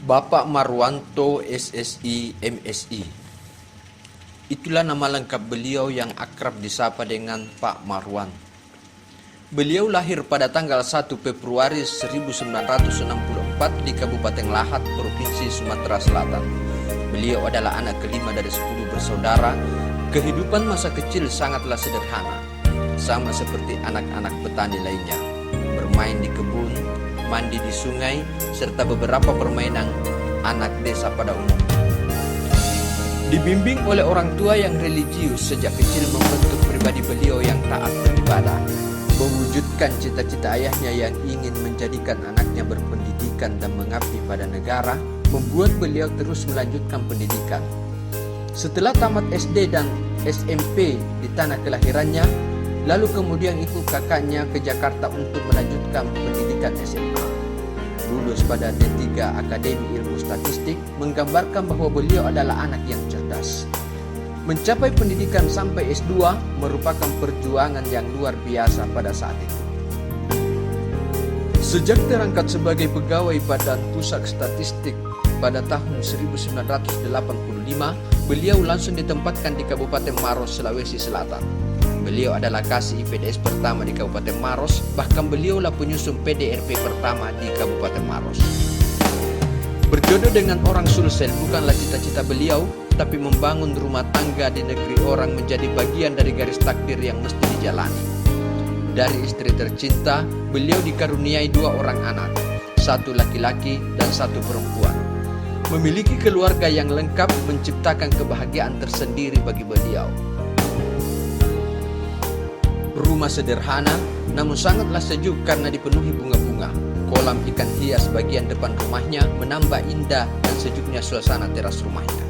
Bapak Marwanto SSI MSI. Itulah nama lengkap beliau yang akrab disapa dengan Pak Marwan. Beliau lahir pada tanggal 1 Februari 1964 di Kabupaten Lahat, Provinsi Sumatera Selatan. Beliau adalah anak kelima dari 10 bersaudara. Kehidupan masa kecil sangatlah sederhana, sama seperti anak-anak petani lainnya. Bermain di kebun, mandi di sungai, serta beberapa permainan anak desa pada umumnya. Dibimbing oleh orang tua yang religius, sejak kecil membentuk pribadi beliau yang taat beribadah. Mewujudkan cita-cita ayahnya yang ingin menjadikan anaknya berpendidikan dan mengabdi pada negara, membuat beliau terus melanjutkan pendidikan. Setelah tamat SD dan SMP di tanah kelahirannya, lalu kemudian ikut kakaknya ke Jakarta untuk melanjutkan pendidikan SMA. Lulus pada D3 Akademi Ilmu Statistik, menggambarkan bahwa beliau adalah anak yang cerdas. Mencapai pendidikan sampai S2 merupakan perjuangan yang luar biasa pada saat itu. Sejak terangkat sebagai pegawai Badan Pusat Statistik pada tahun 1985, beliau langsung ditempatkan di Kabupaten Maros, Sulawesi Selatan. Beliau adalah kasih IPDS pertama di Kabupaten Maros, bahkan beliaulah penyusun PDRP pertama di Kabupaten Maros. Berjodoh dengan orang Sulsel bukanlah cita-cita beliau, tapi membangun rumah tangga di negeri orang menjadi bagian dari garis takdir yang mesti dijalani. Dari istri tercinta, beliau dikaruniai 2 orang anak, 1 laki-laki dan 1 perempuan. Memiliki keluarga yang lengkap menciptakan kebahagiaan tersendiri bagi beliau. Rumah sederhana, namun sangatlah sejuk karena dipenuhi bunga-bunga. Kolam ikan hias bagian depan rumahnya menambah indah dan sejuknya suasana teras rumahnya.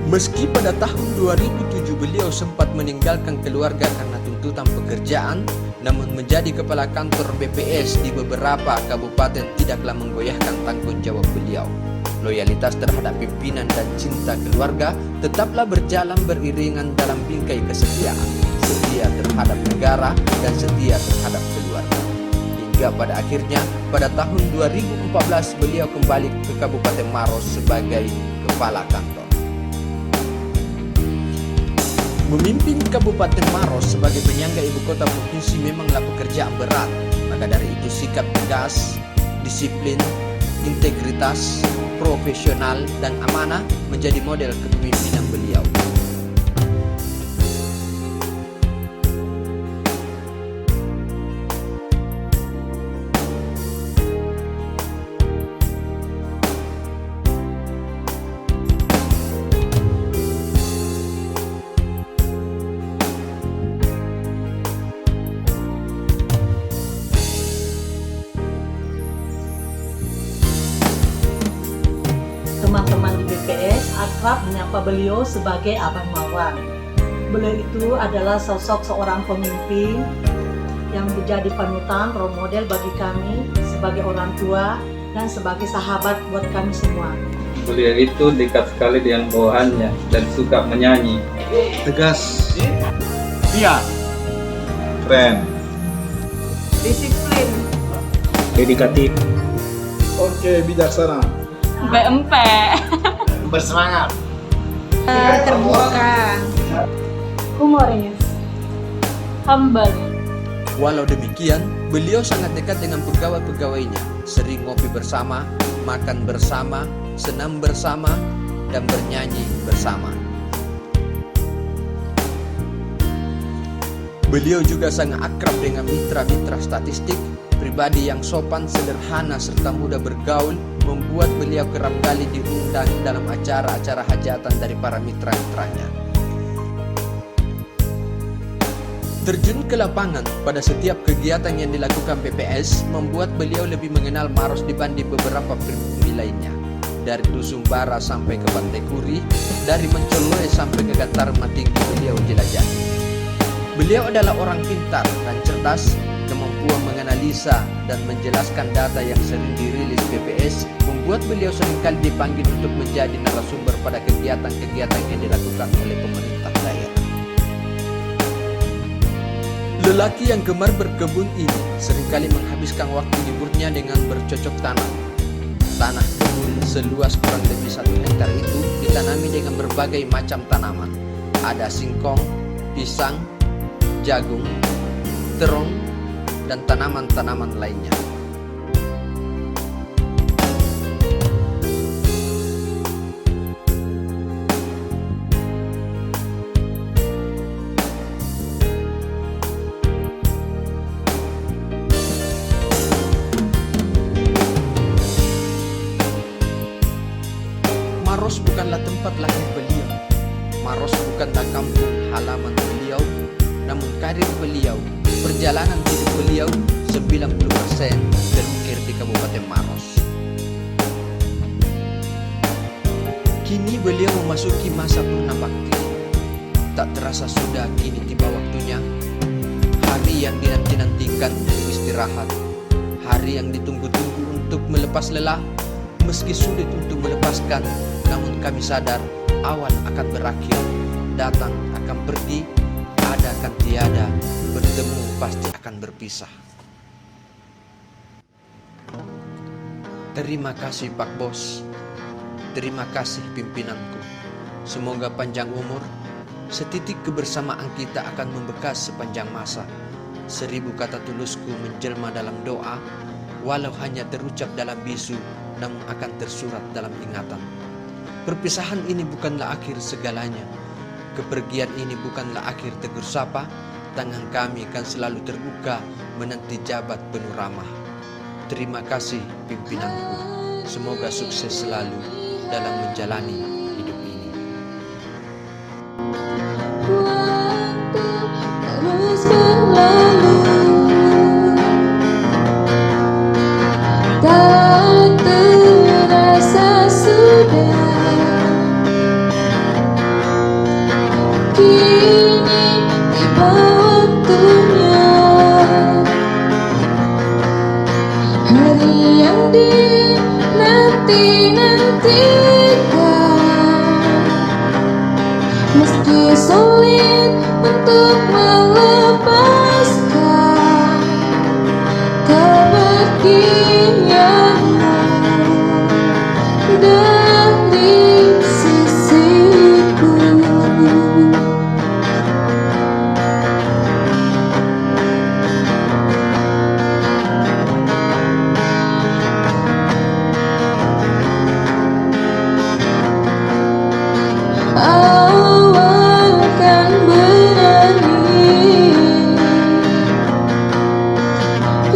Meski pada tahun 2007 beliau sempat meninggalkan keluarga karena tuntutan pekerjaan, namun menjadi kepala kantor BPS di beberapa kabupaten tidaklah menggoyahkan tanggung jawab beliau. Loyalitas terhadap pimpinan dan cinta keluarga tetaplah berjalan beriringan dalam bingkai kesetiaan, setia terhadap negara dan setia terhadap keluarga. Hingga pada akhirnya pada tahun 2014 beliau kembali ke Kabupaten Maros sebagai kepala kantor. Memimpin Kabupaten Maros sebagai penyangga ibu kota provinsi memanglah pekerjaan berat. Maka dari itu sikap tegas, disiplin, integritas, profesional, dan amanah menjadi model kepemimpinan beliau. Teman-teman di BPS akrab menyapa beliau sebagai Abang Marwan. Beliau itu adalah sosok seorang pemimpin yang menjadi panutan, role model bagi kami sebagai orang tua dan sebagai sahabat buat kami semua. Beliau itu dekat sekali dengan bawahannya dan suka menyanyi. Tegas, Iya. keren, Disiplin, dedikatif, oke, bijaksana, Empe-empe. bersemangat, Terbuka. Humoris. Humble. Walau demikian, beliau sangat dekat dengan pegawai-pegawainya, sering ngopi bersama, makan bersama, senam bersama, dan bernyanyi bersama. Beliau juga sangat akrab dengan mitra-mitra statistik, pribadi yang sopan, sederhana, serta mudah bergaul, membuat beliau kerap kali diundang dalam acara-acara hajatan dari para mitra-mitranya. Terjun ke lapangan pada setiap kegiatan yang dilakukan BPS membuat beliau lebih mengenal Maros dibanding beberapa pribumi lainnya. Dari Dusun Bara sampai ke Pantai Kuri, dari Mencoloe sampai ke Gatarma Tinggi beliau jelajahi. Beliau adalah orang pintar dan cerdas. Kemampuan menganalisa dan menjelaskan data yang sering dirilis BPS membuat beliau seringkali dipanggil untuk menjadi narasumber pada kegiatan-kegiatan yang dilakukan oleh pemerintah daerah. Lelaki yang gemar berkebun ini seringkali menghabiskan waktu liburnya dengan bercocok tanam. Tanah kebun seluas kurang lebih 1 hektar itu ditanami dengan berbagai macam tanaman. Ada singkong, pisang, jagung, terong, dan tanaman-tanaman lainnya. Maros bukanlah tempat lahir beliau. Maros bukanlah kampung halaman beliau, namun karir beliau, perjalanan hidup beliau 90% terukir di Kabupaten Maros. Kini beliau memasuki masa purna bakti. Tak terasa sudah kini tiba waktunya. Hari yang dinanti-nantikan untuk istirahat. Hari yang ditunggu-tunggu untuk melepas lelah. Meski sulit untuk melepaskan, namun kami sadar awal akan berakhir, datang akan pergi, ada akan tiada, bertemu pasti akan berpisah. Terima kasih Pak Bos, terima kasih pimpinanku. Semoga panjang umur, setitik kebersamaan kita akan membekas sepanjang masa. 1000 kata tulusku menjelma dalam doa, walau hanya terucap dalam bisu, namun akan tersurat dalam ingatan. Perpisahan ini bukanlah akhir segalanya. Kepergian ini bukanlah akhir tegur sapa. Tangan kami akan selalu terbuka menanti jabat penuh ramah. Terima kasih pimpinanku. Semoga sukses selalu dalam menjalani hidup ini. Waktu terus berlalu, tak terasa sudah. Kini tiba waktunya, hari yang dinanti-nantikan. Meski sulit untuk melepaskan kepergianmu dari sisiku. Awal kan berakhir,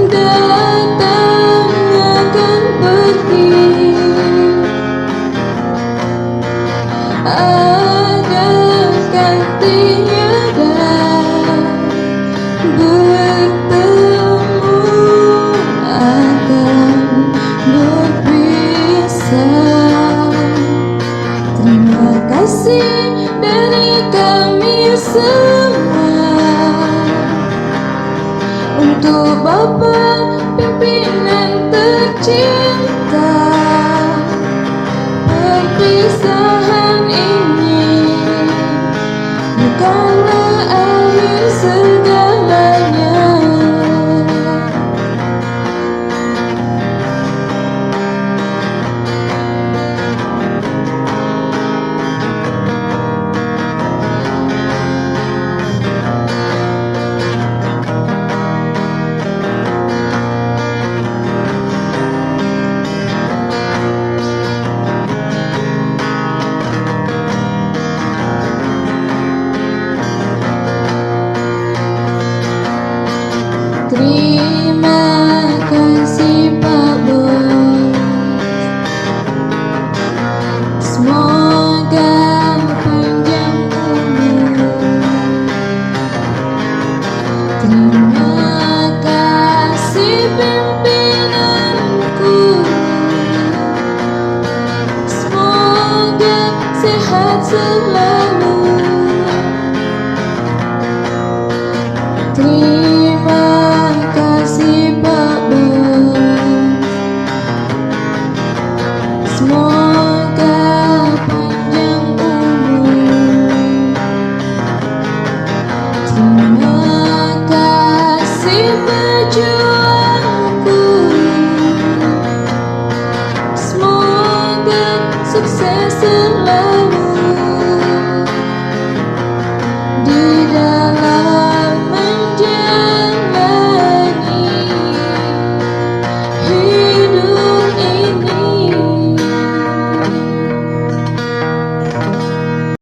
datang akan pergi. Ada kan tiada, bertemu akan berpisah. Terima kasih dari kami semua untuk Bapak pimpinan tercinta. Perpisahan ini bukanlah akhir segalanya. Terima kasih Pak Bos, semoga panjang umur. Terima kasih pimpinanku, semoga sehat selalu. Terima kasih Pak Bos, semoga panjang umur. Terima kasih pejuangku, semoga sukses selalu.